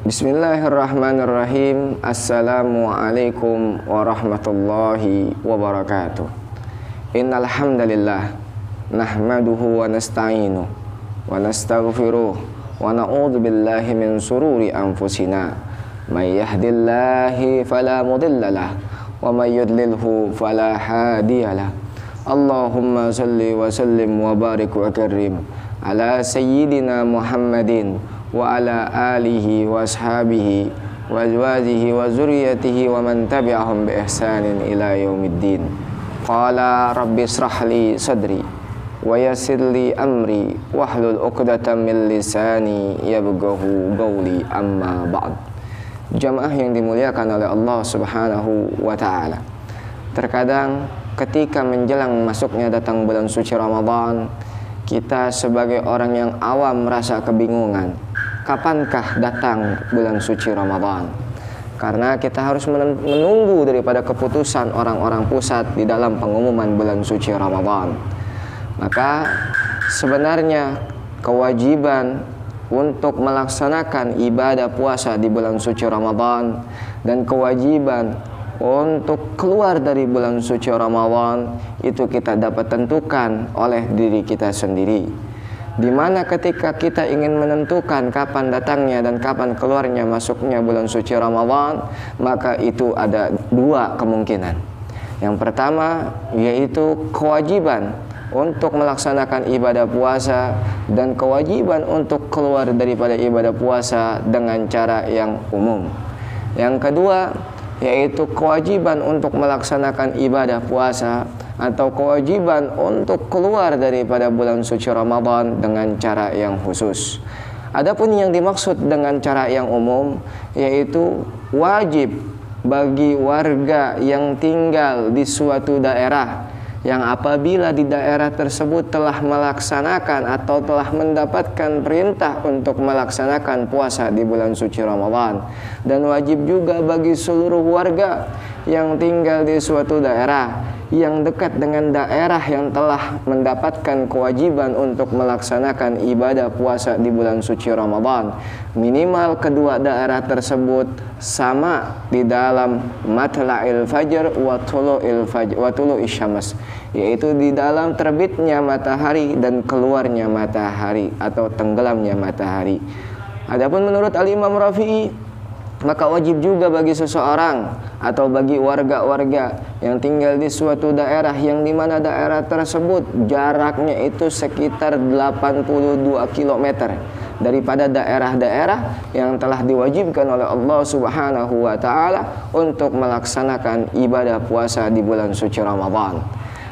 Bismillahirrahmanirrahim. Assalamualaikum warahmatullahi wabarakatuh. Innal hamdalillah nahmaduhu wa nasta'inuhu wa nastaghfiruh wa na'udzu billahi min sururi anfusina. May yahdihillahu fala mudhillalah wa may yudlilhu fala hadiyalah. Allahumma shalli wa sallim wa barik wa karim ala sayyidina Muhammadin wa ala alihi wa ashabihi wa azwajihi wa zurriyyatihi wa man tabi'ahum bi ihsanin ila yaumiddin. Qala rabbi israh li sadri wa yassir li amri wahlul 'uqdatam min lisani yafqahu qawli, amma ba'd. Jamaah yang dimuliakan oleh Allah Subhanahu wa taala. Terkadang ketika menjelang masuknya datang bulan suci Ramadan, kita sebagai orang yang awam merasa kebingungan. Kapankah datang bulan suci Ramadan? Karena kita harus menunggu daripada keputusan orang-orang pusat di dalam pengumuman bulan suci Ramadan. Maka sebenarnya kewajiban untuk melaksanakan ibadah puasa di bulan suci Ramadan dan kewajiban untuk keluar dari bulan suci Ramadan itu kita dapat tentukan oleh diri kita sendiri. Di mana ketika kita ingin menentukan kapan datangnya dan kapan keluarnya masuknya bulan suci Ramadan, maka itu ada dua kemungkinan. Yang pertama yaitu kewajiban untuk melaksanakan ibadah puasa dan kewajiban untuk keluar daripada ibadah puasa dengan cara yang umum. Yang kedua yaitu kewajiban untuk melaksanakan ibadah puasa atau kewajiban untuk keluar daripada bulan suci Ramadan dengan cara yang khusus. Adapun yang dimaksud dengan cara yang umum yaitu wajib bagi warga yang tinggal di suatu daerah yang apabila di daerah tersebut telah melaksanakan atau telah mendapatkan perintah untuk melaksanakan puasa di bulan suci Ramadan, dan wajib juga bagi seluruh warga yang tinggal di suatu daerah yang dekat dengan daerah yang telah mendapatkan kewajiban untuk melaksanakan ibadah puasa di bulan suci Ramadan, minimal kedua daerah tersebut sama di dalam matla'il fajr wa tulu'is syams, yaitu di dalam terbitnya matahari dan keluarnya matahari atau tenggelamnya matahari. Adapun menurut Al-Imam Rafi'i, maka wajib juga bagi seseorang atau bagi warga-warga yang tinggal di suatu daerah yang dimana daerah tersebut jaraknya itu sekitar 82 km daripada daerah-daerah yang telah diwajibkan oleh Allah Subhanahu wa taala untuk melaksanakan ibadah puasa di bulan suci Ramadan.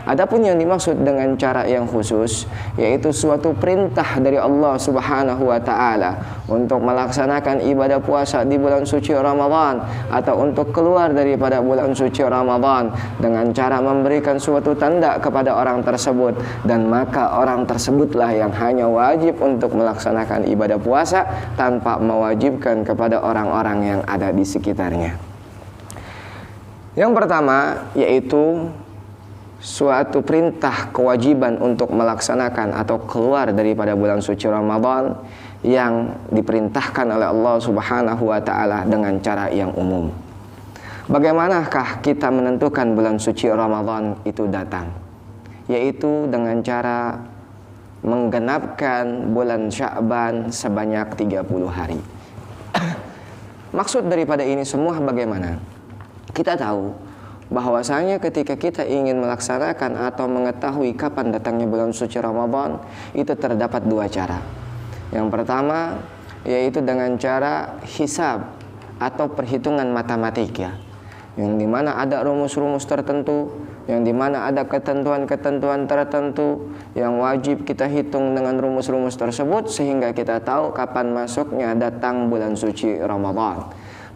Adapun yang dimaksud dengan cara yang khusus yaitu suatu perintah dari Allah Subhanahu wa taala untuk melaksanakan ibadah puasa di bulan suci Ramadan atau untuk keluar daripada bulan suci Ramadan dengan cara memberikan suatu tanda kepada orang tersebut, dan maka orang tersebutlah yang hanya wajib untuk melaksanakan ibadah puasa tanpa mewajibkan kepada orang-orang yang ada di sekitarnya. Yang pertama yaitu suatu perintah kewajiban untuk melaksanakan atau keluar daripada bulan suci Ramadan yang diperintahkan oleh Allah Subhanahu wa taala dengan cara yang umum. Bagaimanakah kita menentukan bulan suci Ramadan itu datang? Yaitu dengan cara menggenapkan bulan Sya'ban sebanyak 30 hari. Maksud daripada ini semua bagaimana? Kita tahu bahwasanya ketika kita ingin melaksanakan atau mengetahui kapan datangnya bulan suci Ramadan, itu terdapat dua cara. Yang pertama yaitu dengan cara hisab atau perhitungan matematika, yang dimana ada rumus-rumus tertentu, yang dimana ada ketentuan-ketentuan tertentu yang wajib kita hitung dengan rumus-rumus tersebut sehingga kita tahu kapan masuknya datang bulan suci Ramadan.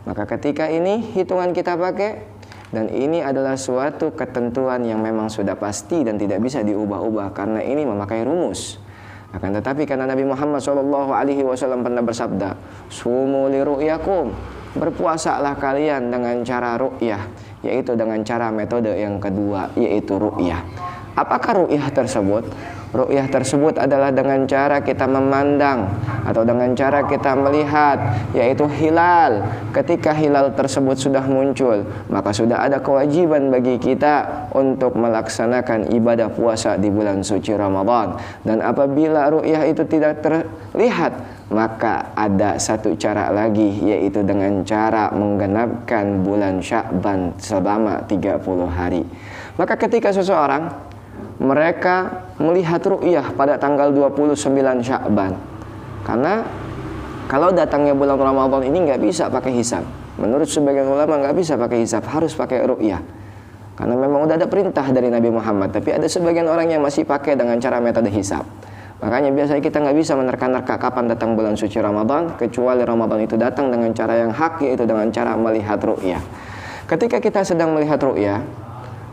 Maka ketika ini hitungan kita pakai, dan ini adalah suatu ketentuan yang memang sudah pasti dan tidak bisa diubah-ubah karena ini memakai rumus. Akan tetapi karena Nabi Muhammad SAW pernah bersabda, "Sumu li ru'yakum," berpuasalah kalian dengan cara ru'yah, yaitu dengan cara metode yang kedua yaitu ru'yah. Apakah ru'yah tersebut? Ru'yah tersebut adalah dengan cara kita memandang atau dengan cara kita melihat, yaitu hilal. Ketika hilal tersebut sudah muncul, maka sudah ada kewajiban bagi kita untuk melaksanakan ibadah puasa di bulan suci Ramadan. Dan apabila ru'yah itu tidak terlihat, maka ada satu cara lagi, yaitu dengan cara menggenapkan bulan Sya'ban selama 30 hari. Maka ketika seseorang mereka melihat ru'yah pada tanggal 29 Sya'ban, karena kalau datangnya bulan Ramadan ini nggak bisa pakai hisab. Menurut sebagian ulama nggak bisa pakai hisab, harus pakai ru'yah. Karena memang udah ada perintah dari Nabi Muhammad. Tapi ada sebagian orang yang masih pakai dengan cara metode hisab. Makanya biasanya kita nggak bisa menerka-nerka kapan datang bulan suci Ramadan, kecuali Ramadan itu datang dengan cara yang hak, yaitu dengan cara melihat ru'yah. Ketika kita sedang melihat ru'yah,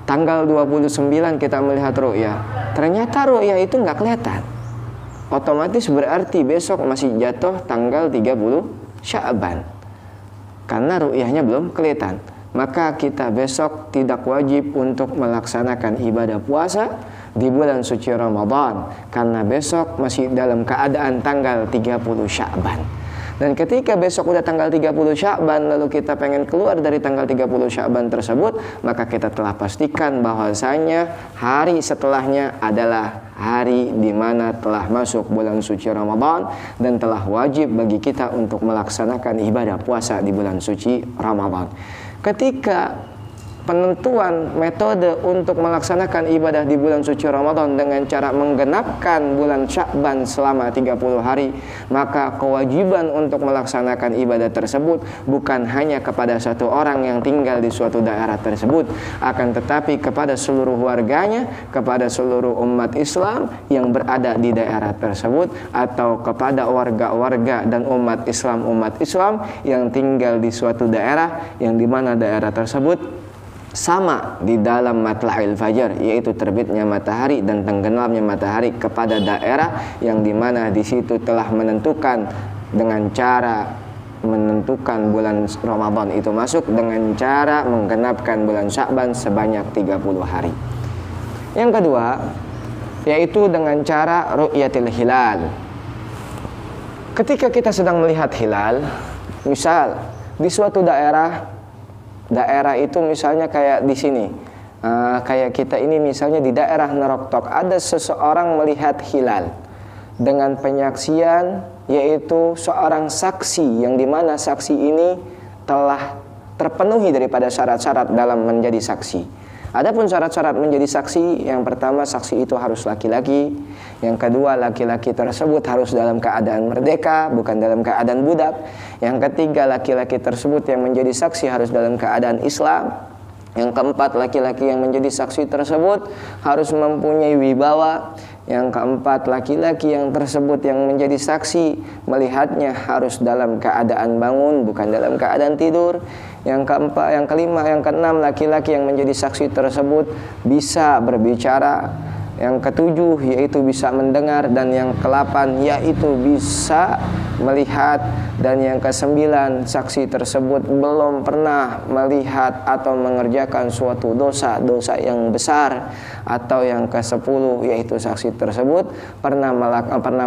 tanggal 29 kita melihat ru'yah, ternyata ru'yah itu nggak kelihatan. Otomatis berarti besok masih jatuh tanggal 30 Sya'ban, karena ru'yahnya belum kelihatan. Maka kita besok tidak wajib untuk melaksanakan ibadah puasa di bulan suci Ramadan, karena besok masih dalam keadaan tanggal 30 Sya'ban. Dan ketika besok udah tanggal 30 Sya'ban, lalu kita pengen keluar dari tanggal 30 Sya'ban tersebut, maka kita telah pastikan bahwasanya hari setelahnya adalah hari di mana telah masuk bulan suci Ramadan, dan telah wajib bagi kita untuk melaksanakan ibadah puasa di bulan suci Ramadan. Ketika penentuan metode untuk melaksanakan ibadah di bulan suci Ramadan dengan cara menggenapkan bulan Sya'ban selama 30 hari, maka kewajiban untuk melaksanakan ibadah tersebut bukan hanya kepada satu orang yang tinggal di suatu daerah tersebut, akan tetapi kepada seluruh warganya, kepada seluruh umat Islam yang berada di daerah tersebut, atau kepada warga-warga dan umat Islam yang tinggal di suatu daerah yang dimana daerah tersebut sama di dalam matla'il fajar, yaitu terbitnya matahari dan tenggelamnya matahari, kepada daerah yang dimana di situ telah menentukan dengan cara menentukan bulan Ramadan itu masuk dengan cara menggenapkan bulan Sya'ban sebanyak 30 hari. Yang kedua, yaitu dengan cara ru'yatil hilal. Ketika kita sedang melihat hilal, misal di suatu daerah itu misalnya kayak di sini, kayak kita ini misalnya di daerah Neroktok, ada seseorang melihat hilal dengan penyaksian, yaitu seorang saksi yang dimana saksi ini telah terpenuhi daripada syarat-syarat dalam menjadi saksi. Adapun syarat-syarat menjadi saksi, yang pertama saksi itu harus laki-laki, yang kedua laki-laki tersebut harus dalam keadaan merdeka, bukan dalam keadaan budak, yang ketiga laki-laki tersebut yang menjadi saksi harus dalam keadaan Islam, yang keempat laki-laki yang menjadi saksi tersebut harus mempunyai wibawa, yang keempat laki-laki yang tersebut yang menjadi saksi melihatnya harus dalam keadaan bangun, bukan dalam keadaan tidur. Yang keempat, yang kelima, yang keenam laki-laki yang menjadi saksi tersebut bisa berbicara. Yang ketujuh yaitu bisa mendengar, dan yang ke-8 yaitu bisa melihat, dan yang ke-9 saksi tersebut belum pernah melihat atau mengerjakan suatu dosa yang besar, atau yang ke-10 yaitu saksi tersebut pernah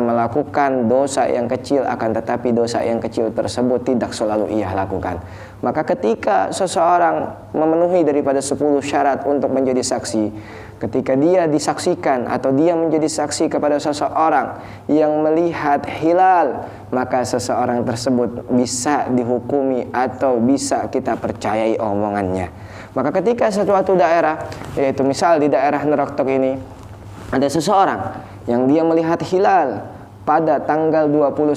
melakukan dosa yang kecil, akan tetapi dosa yang kecil tersebut tidak selalu ia lakukan. Maka ketika seseorang memenuhi daripada 10 syarat untuk menjadi saksi, ketika dia disaksikan atau dia menjadi saksi kepada seseorang yang melihat hilal, maka seseorang tersebut bisa dihukumi atau bisa kita percayai omongannya. Maka ketika suatu daerah, yaitu misal di daerah Neroktok ini, ada seseorang yang dia melihat hilal pada tanggal 29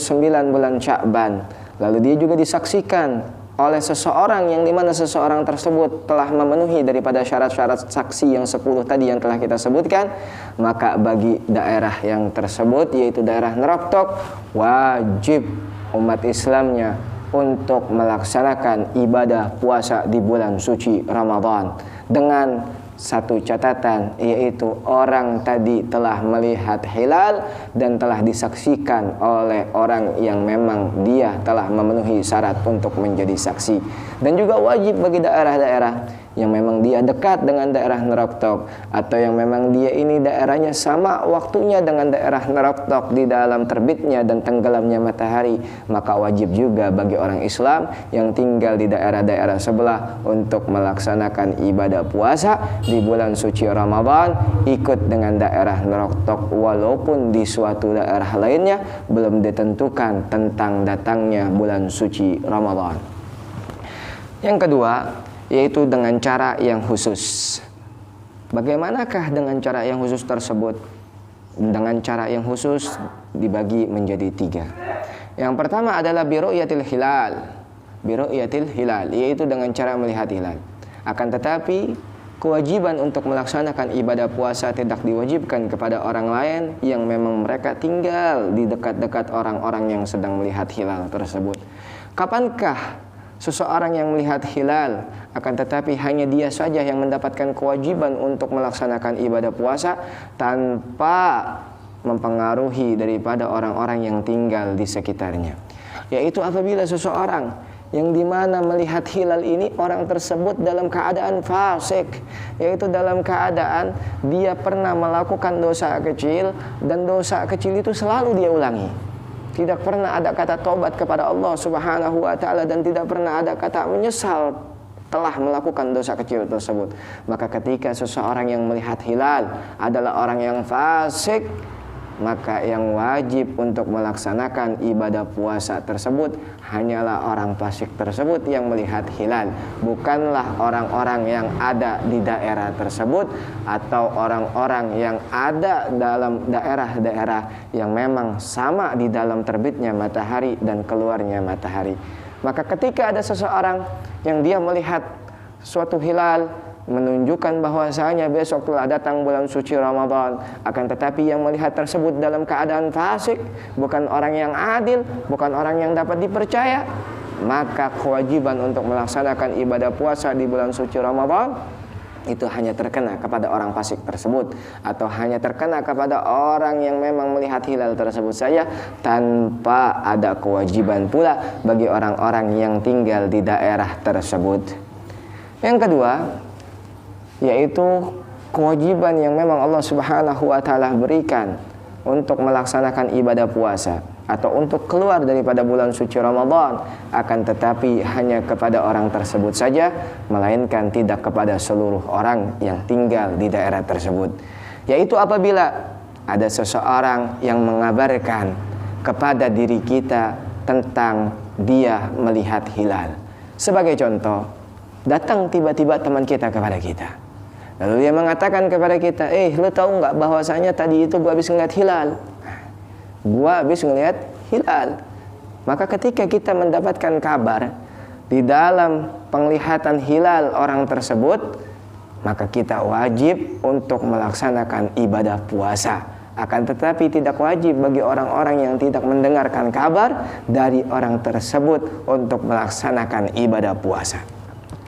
bulan Sya'ban, lalu dia juga disaksikan oleh seseorang yang dimana seseorang tersebut telah memenuhi daripada syarat-syarat saksi yang 10 tadi yang telah kita sebutkan, maka bagi daerah yang tersebut, yaitu daerah Neroktok, wajib umat Islamnya untuk melaksanakan ibadah puasa di bulan suci Ramadan, dengan satu catatan, yaitu orang tadi telah melihat hilal dan telah disaksikan oleh orang yang memang dia telah memenuhi syarat untuk menjadi saksi. Dan juga wajib bagi daerah-daerah yang memang dia dekat dengan daerah Neroktok, atau yang memang dia ini daerahnya sama waktunya dengan daerah Neroktok di dalam terbitnya dan tenggelamnya matahari, maka wajib juga bagi orang Islam yang tinggal di daerah-daerah sebelah untuk melaksanakan ibadah puasa di bulan suci Ramadan ikut dengan daerah Neroktok, walaupun di suatu daerah lainnya belum ditentukan tentang datangnya bulan suci Ramadan. Yang kedua, yaitu dengan cara yang khusus. Bagaimanakah dengan cara yang khusus tersebut? Dengan cara yang khusus dibagi menjadi 3. Yang pertama adalah biru'yatil hilal. Biru'yatil hilal, yaitu dengan cara melihat hilal. Akan tetapi kewajiban untuk melaksanakan ibadah puasa tidak diwajibkan kepada orang lain yang memang mereka tinggal di dekat-dekat orang-orang yang sedang melihat hilal tersebut. Kapankah seseorang yang melihat hilal, akan tetapi hanya dia saja yang mendapatkan kewajiban untuk melaksanakan ibadah puasa tanpa mempengaruhi daripada orang-orang yang tinggal di sekitarnya? Yaitu apabila seseorang yang dimana melihat hilal ini orang tersebut dalam keadaan fasik, yaitu dalam keadaan dia pernah melakukan dosa kecil, dan dosa kecil itu selalu dia ulangi. Tidak pernah ada kata taubat kepada Allah Subhanahu wa ta'ala, dan tidak pernah ada kata menyesal telah melakukan dosa kecil tersebut. Maka ketika seseorang yang melihat hilal adalah orang yang fasik, maka yang wajib untuk melaksanakan ibadah puasa tersebut hanyalah orang fasik tersebut yang melihat hilal, bukanlah orang-orang yang ada di daerah tersebut atau orang-orang yang ada dalam daerah-daerah yang memang sama di dalam terbitnya matahari dan keluarnya matahari. Maka ketika ada seseorang yang dia melihat suatu hilal menunjukkan bahwasanya besok telah datang bulan suci Ramadan, akan tetapi yang melihat tersebut dalam keadaan fasik, bukan orang yang adil, bukan orang yang dapat dipercaya, maka kewajiban untuk melaksanakan ibadah puasa di bulan suci Ramadan itu hanya terkena kepada orang fasik tersebut, atau hanya terkena kepada orang yang memang melihat hilal tersebut saja, tanpa ada kewajiban pula bagi orang-orang yang tinggal di daerah tersebut. Yang kedua, yaitu kewajiban yang memang Allah Subhanahu wa ta'ala berikan untuk melaksanakan ibadah puasa atau untuk keluar daripada bulan suci Ramadan, akan tetapi hanya kepada orang tersebut saja, melainkan tidak kepada seluruh orang yang tinggal di daerah tersebut. Yaitu apabila ada seseorang yang mengabarkan kepada diri kita tentang dia melihat hilal. Sebagai contoh, datang tiba-tiba teman kita kepada kita, lalu dia mengatakan kepada kita, lu tahu nggak bahwasanya tadi itu gua habis ngeliat hilal? Gua habis ngeliat hilal. Maka ketika kita mendapatkan kabar di dalam penglihatan hilal orang tersebut, maka kita wajib untuk melaksanakan ibadah puasa. Akan tetapi tidak wajib bagi orang-orang yang tidak mendengarkan kabar dari orang tersebut untuk melaksanakan ibadah puasa.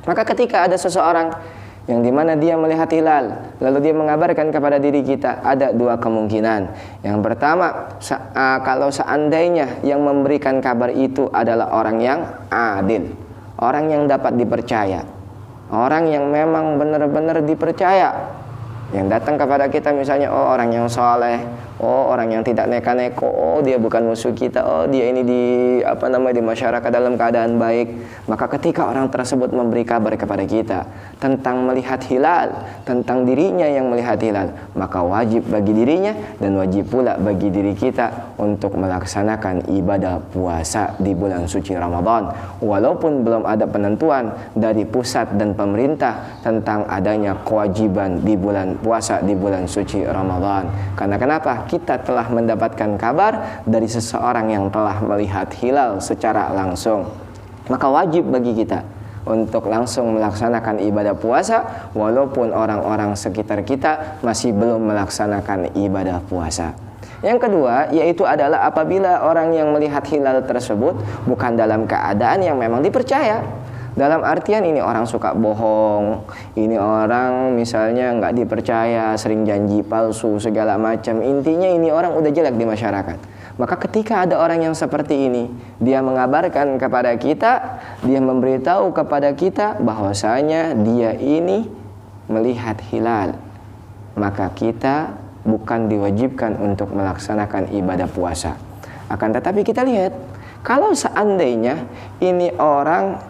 Maka ketika ada seseorang yang dimana dia melihat hilal, lalu dia mengabarkan kepada diri kita, ada 2 kemungkinan. Yang pertama, kalau seandainya yang memberikan kabar itu adalah orang yang adil, orang yang dapat dipercaya, orang yang memang benar-benar dipercaya, yang datang kepada kita misalnya, orang yang soleh, orang yang tidak neka-neko, dia bukan musuh kita, dia ini di masyarakat dalam keadaan baik. Maka ketika orang tersebut memberi kabar kepada kita tentang melihat hilal, tentang dirinya yang melihat hilal, maka wajib bagi dirinya dan wajib pula bagi diri kita untuk melaksanakan ibadah puasa di bulan suci Ramadan, walaupun belum ada penentuan dari pusat dan pemerintah tentang adanya kewajiban di bulan puasa di bulan suci Ramadan. Karena kenapa? Kita telah mendapatkan kabar dari seseorang yang telah melihat hilal secara langsung, maka wajib bagi kita untuk langsung melaksanakan ibadah puasa walaupun orang-orang sekitar kita masih belum melaksanakan ibadah puasa. Yang kedua, yaitu adalah apabila orang yang melihat hilal tersebut bukan dalam keadaan yang memang dipercaya. Dalam artian ini orang suka bohong, ini orang misalnya nggak dipercaya, sering janji palsu segala macam. Intinya ini orang udah jelek di masyarakat. Maka ketika ada orang yang seperti ini, dia mengabarkan kepada kita, dia memberitahu kepada kita bahwasanya dia ini melihat hilal, maka kita bukan diwajibkan untuk melaksanakan ibadah puasa. Akan tetapi kita lihat, kalau seandainya ini orang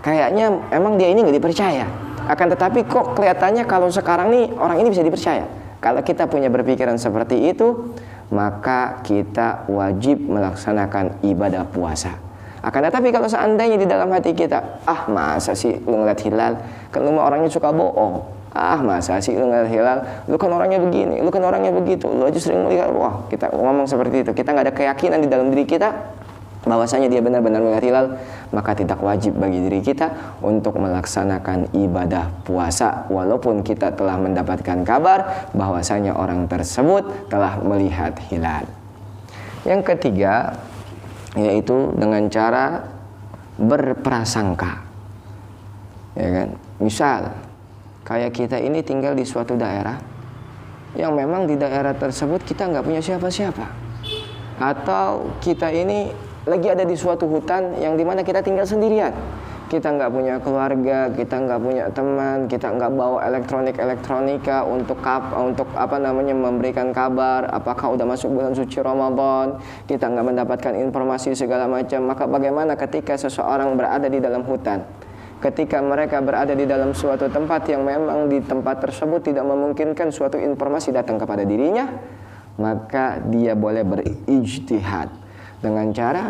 kayaknya emang dia ini nggak dipercaya, akan tetapi kok kelihatannya kalau sekarang nih orang ini bisa dipercaya. Kalau kita punya berpikiran seperti itu, maka kita wajib melaksanakan ibadah puasa. Akan tetapi kalau seandainya di dalam hati kita, masa sih lu ngeliat hilal, kan lu orangnya suka bohong. Masa sih lu ngeliat hilal, lu kan orangnya begini, lu kan orangnya begitu, lu aja sering melihat. Wah, kita ngomong seperti itu, kita nggak ada keyakinan di dalam diri kita bahwasanya dia benar-benar melihat hilal, maka tidak wajib bagi diri kita untuk melaksanakan ibadah puasa walaupun kita telah mendapatkan kabar bahwasanya orang tersebut telah melihat hilal. Yang ketiga, yaitu dengan cara berprasangka. Ya kan? Misal kayak kita ini tinggal di suatu daerah yang memang di daerah tersebut kita nggak punya siapa-siapa, atau kita ini lagi ada di suatu hutan yang dimana kita tinggal sendirian, kita nggak punya keluarga, kita nggak punya teman, kita nggak bawa elektronika untuk memberikan kabar apakah udah masuk bulan suci Ramadan, kita nggak mendapatkan informasi segala macam. Maka bagaimana ketika seseorang berada di dalam hutan, ketika mereka berada di dalam suatu tempat yang memang di tempat tersebut tidak memungkinkan suatu informasi datang kepada dirinya, maka dia boleh berijtihad dengan cara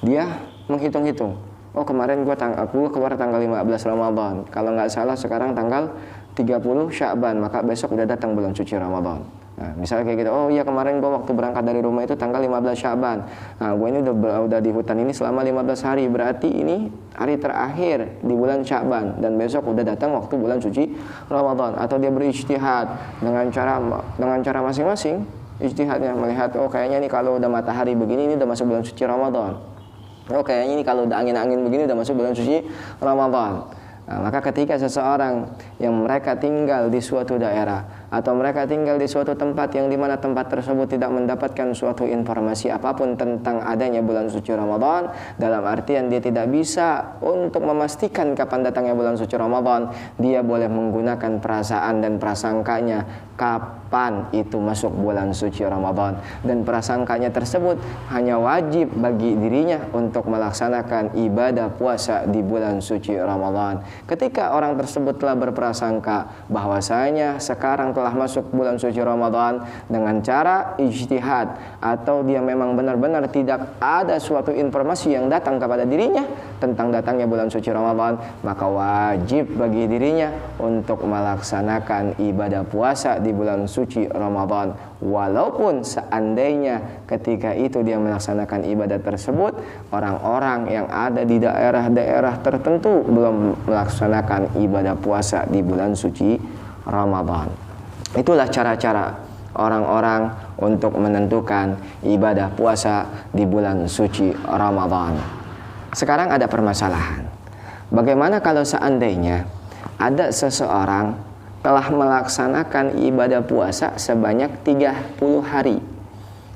dia menghitung-hitung. Oh, kemarin gua keluar tanggal 15 Ramadan. Kalau nggak salah sekarang tanggal 30 Sya'ban, maka besok udah datang bulan suci Ramadan. Nah, misalnya kayak gitu. Oh iya, kemarin gua waktu berangkat dari rumah itu tanggal 15 Sya'ban. Nah, gua ini udah di hutan ini selama 15 hari. Berarti ini hari terakhir di bulan Sya'ban dan besok udah datang waktu bulan suci Ramadan. Atau dia berijtihad dengan cara masing-masing. Ijtihadnya melihat, oh kayaknya nih kalau udah matahari begini ini udah masuk bulan suci Ramadan. Oh kayaknya ini kalau udah angin-angin begini udah masuk bulan suci Ramadan. Nah, maka ketika seseorang yang mereka tinggal di suatu daerah atau mereka tinggal di suatu tempat yang dimana tempat tersebut tidak mendapatkan suatu informasi apapun tentang adanya bulan suci Ramadan, dalam artian dia tidak bisa untuk memastikan kapan datangnya bulan suci Ramadan, dia boleh menggunakan perasaan dan prasangkanya kapan itu masuk bulan suci Ramadan, dan prasangkanya tersebut hanya wajib bagi dirinya untuk melaksanakan ibadah puasa di bulan suci Ramadan. Ketika orang tersebut telah berprasangka bahwasanya sekarang telah masuk bulan suci Ramadan dengan cara ijtihad, atau dia memang benar-benar tidak ada suatu informasi yang datang kepada dirinya tentang datangnya bulan suci Ramadan, maka wajib bagi dirinya untuk melaksanakan ibadah puasa di bulan suci Ramadan, walaupun seandainya ketika itu dia melaksanakan ibadah tersebut orang-orang yang ada di daerah-daerah tertentu belum melaksanakan ibadah puasa di bulan suci Ramadan. Itulah cara-cara orang-orang untuk menentukan ibadah puasa di bulan suci Ramadan. Sekarang ada permasalahan. Bagaimana kalau seandainya ada seseorang telah melaksanakan ibadah puasa sebanyak 30 hari.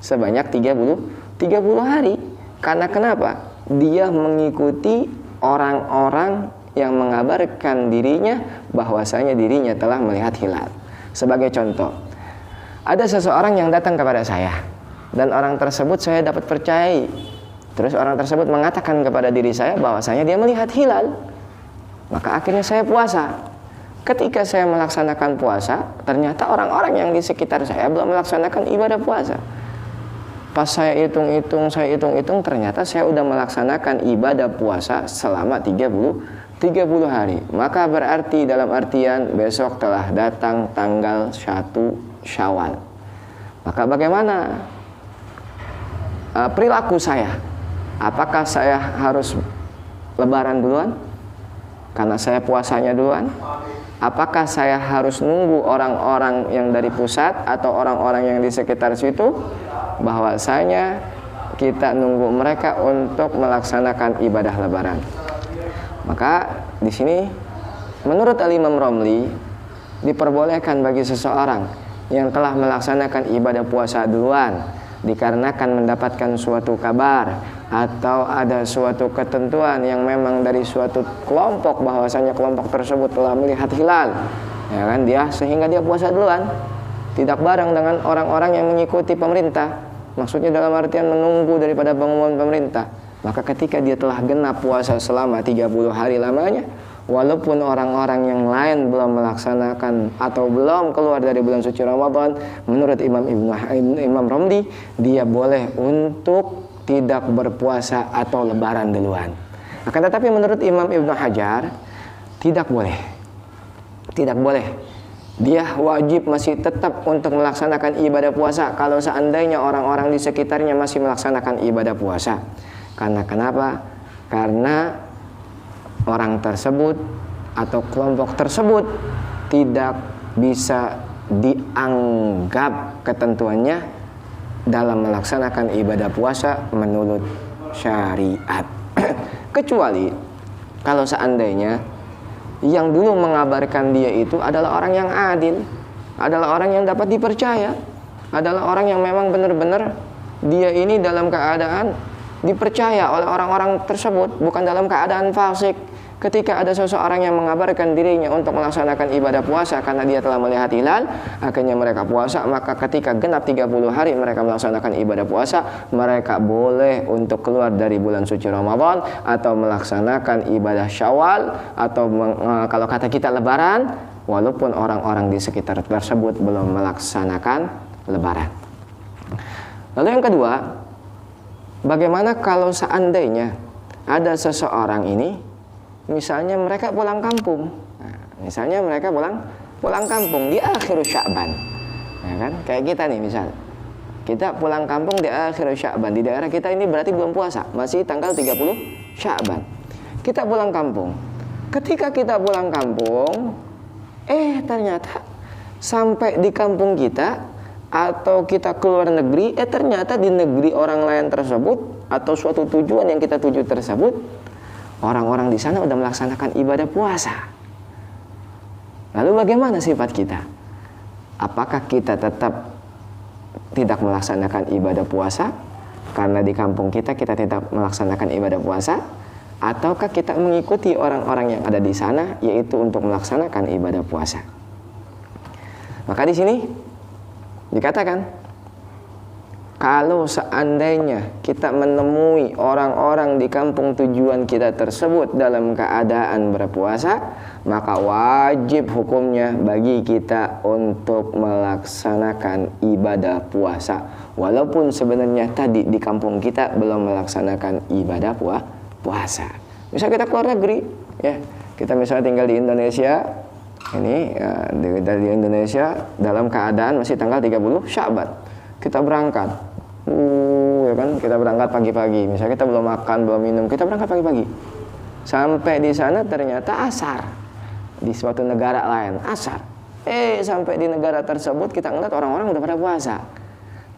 Sebanyak 30 hari. Karena kenapa? Dia mengikuti orang-orang yang mengabarkan dirinya bahwasanya dirinya telah melihat hilal. Sebagai contoh, ada seseorang yang datang kepada saya dan orang tersebut saya dapat percayai. Terus orang tersebut mengatakan kepada diri saya bahwasanya dia melihat hilal. Maka akhirnya saya puasa. Ketika saya melaksanakan puasa, ternyata orang-orang yang di sekitar saya belum melaksanakan ibadah puasa. Pas saya hitung-hitung, ternyata saya udah melaksanakan ibadah puasa selama 30 hari. Maka berarti dalam artian besok telah datang tanggal 1 Syawal. Maka bagaimana perilaku saya? Apakah saya harus lebaran duluan karena saya puasanya duluan? Apakah saya harus nunggu orang-orang yang dari pusat atau orang-orang yang di sekitar situ? Bahwasanya kita nunggu mereka untuk melaksanakan ibadah lebaran. Maka di sini menurut Al-Imam Romli diperbolehkan bagi seseorang yang telah melaksanakan ibadah puasa duluan dikarenakan mendapatkan suatu kabar atau ada suatu ketentuan yang memang dari suatu kelompok bahwasanya kelompok tersebut telah melihat hilal, ya kan, sehingga dia puasa duluan, tidak bareng dengan orang-orang yang mengikuti pemerintah. Maksudnya dalam artian menunggu daripada pengumuman pemerintah. Maka ketika dia telah genap puasa selama 30 hari lamanya, walaupun orang-orang yang lain belum melaksanakan atau belum keluar dari bulan suci Ramadan, menurut Imam Romli, dia boleh untuk tidak berpuasa atau lebaran duluan. Akan tetapi menurut Imam Ibnu Hajar tidak boleh. Dia wajib masih tetap untuk melaksanakan ibadah puasa kalau seandainya orang-orang di sekitarnya masih melaksanakan ibadah puasa. Karena kenapa? Karena orang tersebut atau kelompok tersebut tidak bisa dianggap ketentuannya dalam melaksanakan ibadah puasa menurut syariat. Kecuali kalau seandainya yang dulu mengabarkan dia itu adalah orang yang adil, adalah orang yang dapat dipercaya, adalah orang yang memang benar-benar dia ini dalam keadaan dipercaya oleh orang-orang tersebut, bukan dalam keadaan fasik. Ketika ada seseorang yang mengabarkan dirinya untuk melaksanakan ibadah puasa karena dia telah melihat hilal, akhirnya mereka puasa, maka ketika genap 30 hari mereka melaksanakan ibadah puasa, mereka boleh untuk keluar dari bulan suci Ramadan atau melaksanakan ibadah Syawal atau kalau kata kita lebaran, walaupun orang-orang di sekitar tersebut belum melaksanakan lebaran. Lalu yang kedua, bagaimana kalau seandainya ada seseorang ini misalnya mereka pulang kampung, misalnya mereka pulang kampung di akhir Sya'ban, ya kan? Kayak kita nih misal, kita pulang kampung di akhir Sya'ban, di daerah kita ini berarti belum puasa, masih tanggal 30 Sya'ban. Kita pulang kampung. Ketika kita pulang kampung, ternyata sampai di kampung kita atau kita keluar negeri, ternyata di negeri orang lain tersebut atau suatu tujuan yang kita tuju tersebut, orang-orang di sana sudah melaksanakan ibadah puasa. Lalu bagaimana sifat kita? Apakah kita tetap tidak melaksanakan ibadah puasa karena di kampung kita tidak melaksanakan ibadah puasa, ataukah kita mengikuti orang-orang yang ada di sana yaitu untuk melaksanakan ibadah puasa? Maka di sini dikatakan, kalau seandainya kita menemui orang-orang di kampung tujuan kita tersebut dalam keadaan berpuasa, maka wajib hukumnya bagi kita untuk melaksanakan ibadah puasa. Walaupun sebenarnya tadi di kampung kita belum melaksanakan ibadah puasa. Misal kita keluar negeri, ya, kita misalnya tinggal di Indonesia, ini dari Indonesia dalam keadaan masih tanggal 30 Sya'ban. Kita berangkat, ya kan? Kita berangkat pagi-pagi. Misalnya kita belum makan, belum minum, kita berangkat pagi-pagi. Sampai di sana ternyata asar. Di suatu negara lain, asar. Sampai di negara tersebut kita ngeliat orang-orang udah pada puasa.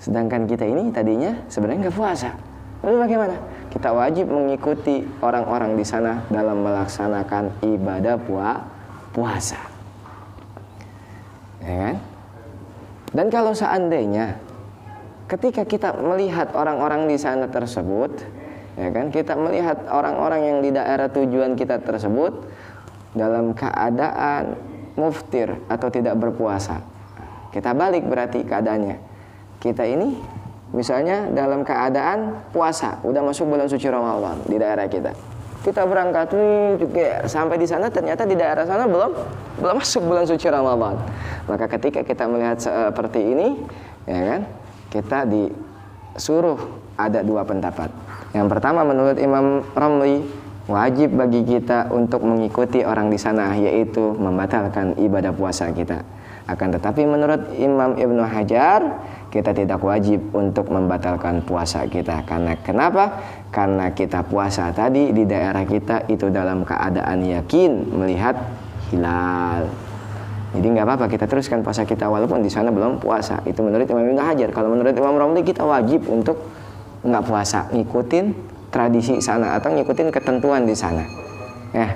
Sedangkan kita ini tadinya sebenarnya nggak puasa. Lalu bagaimana? Kita wajib mengikuti orang-orang di sana dalam melaksanakan ibadah puasa. Ya kan? Dan kalau seandainya ketika kita melihat orang-orang di sana tersebut, ya kan, kita melihat orang-orang yang di daerah tujuan kita tersebut dalam keadaan muftir atau tidak berpuasa, kita balik berarti keadaannya. Kita ini misalnya dalam keadaan puasa, udah masuk bulan suci Ramadan di daerah kita. Kita berangkat juga sampai di sana ternyata di daerah sana belum masuk bulan suci Ramadan. Maka ketika kita melihat seperti ini, ya kan, kita disuruh ada dua pendapat. Yang pertama menurut Imam Ramli, wajib bagi kita untuk mengikuti orang di sana, yaitu membatalkan ibadah puasa kita. Akan tetapi menurut Imam Ibnu Hajar, kita tidak wajib untuk membatalkan puasa kita. Karena kenapa? Karena kita puasa tadi di daerah kita itu dalam keadaan yakin melihat hilal. Jadi nggak apa-apa kita teruskan puasa kita walaupun di sana belum puasa. Itu menurut Imam Ibnu Hajar. Kalau menurut Imam Ramli kita wajib untuk nggak puasa, ngikutin tradisi sana atau ngikutin ketentuan di sana.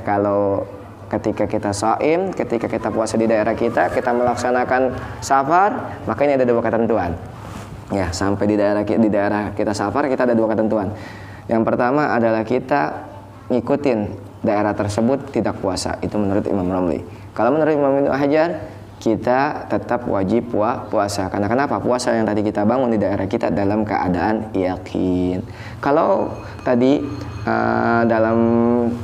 Kalau ketika kita shaim, ketika kita puasa di daerah kita melaksanakan safar, maka ini ada dua ketentuan. Ya, sampai di daerah kita safar kita ada dua ketentuan. Yang pertama adalah kita ngikutin daerah tersebut tidak puasa. Itu menurut Imam Romli. Kalau menurut Imam Ibnu Hajar, kita tetap wajib puasa. Karena kenapa? Puasa yang tadi kita bangun di daerah kita dalam keadaan yakin. Kalau tadi dalam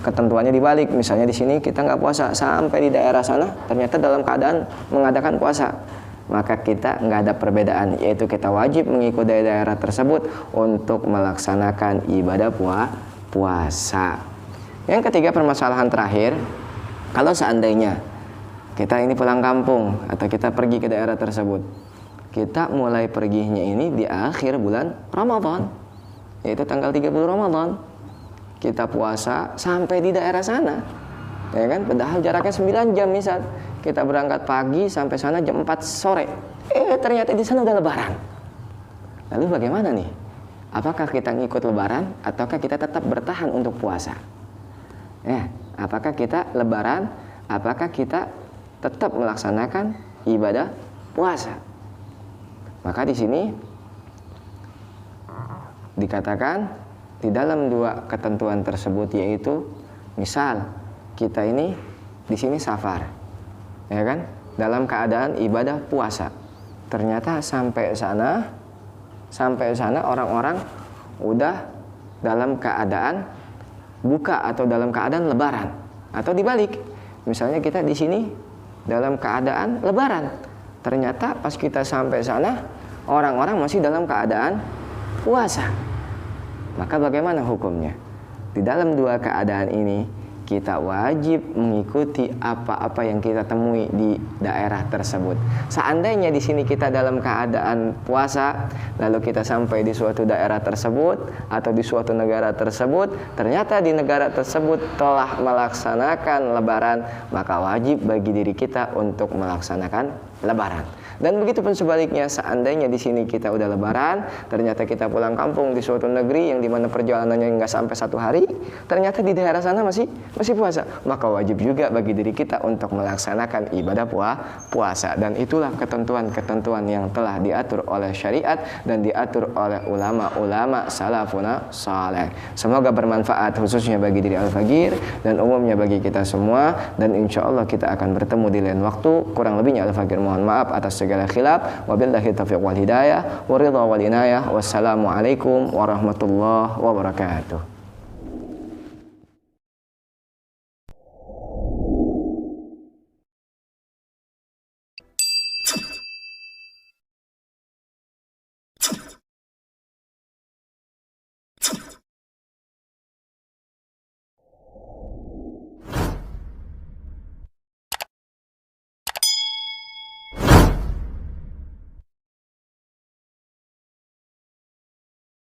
ketentuannya dibalik, misalnya di sini kita nggak puasa, sampai di daerah sana ternyata dalam keadaan mengadakan puasa, maka kita nggak ada perbedaan, yaitu kita wajib mengikuti daerah tersebut untuk melaksanakan ibadah puasa. Yang ketiga, permasalahan terakhir, kalau seandainya kita ini pulang kampung atau kita pergi ke daerah tersebut, kita mulai perginya ini di akhir bulan Ramadan, yaitu tanggal 30 Ramadan. Kita puasa sampai di daerah sana, ya kan? Padahal jaraknya 9 jam misal. Kita berangkat pagi sampai sana jam 4 sore. Ternyata di sana udah lebaran. Lalu bagaimana nih? Apakah kita ngikut lebaran ataukah kita tetap bertahan untuk puasa? Apakah kita lebaran? Apakah kita tetap melaksanakan ibadah puasa? Maka di sini dikatakan di dalam dua ketentuan tersebut, yaitu misal kita ini di sini safar, ya kan, dalam keadaan ibadah puasa, ternyata sampai sana orang-orang udah dalam keadaan buka atau dalam keadaan lebaran, atau dibalik, misalnya kita di sini dalam keadaan lebaran, ternyata pas kita sampai sana orang-orang masih dalam keadaan puasa. Maka bagaimana hukumnya? Di dalam dua keadaan ini kita wajib mengikuti apa-apa yang kita temui di daerah tersebut. Seandainya di sini kita dalam keadaan puasa, lalu kita sampai di suatu daerah tersebut atau di suatu negara tersebut, ternyata di negara tersebut telah melaksanakan lebaran, maka wajib bagi diri kita untuk melaksanakan lebaran. Dan begitu pun sebaliknya, seandainya di sini kita udah lebaran, ternyata kita pulang kampung di suatu negeri yang dimana perjalanannya nggak sampai 1 hari, ternyata di daerah sana masih puasa, maka wajib juga bagi diri kita untuk melaksanakan ibadah puasa. Dan itulah ketentuan-ketentuan yang telah diatur oleh syariat dan diatur oleh ulama-ulama salafuna saleh. Semoga bermanfaat khususnya bagi diri Al-Faqir dan umumnya bagi kita semua, dan insya Allah kita akan bertemu di lain waktu. Kurang lebihnya Al-Faqir mohon maaf atas segala khilaf. Wabillahi taufiq wal hidayah wa ridha wal inayah. Wassalamualaikum warahmatullahi wabarakatuh.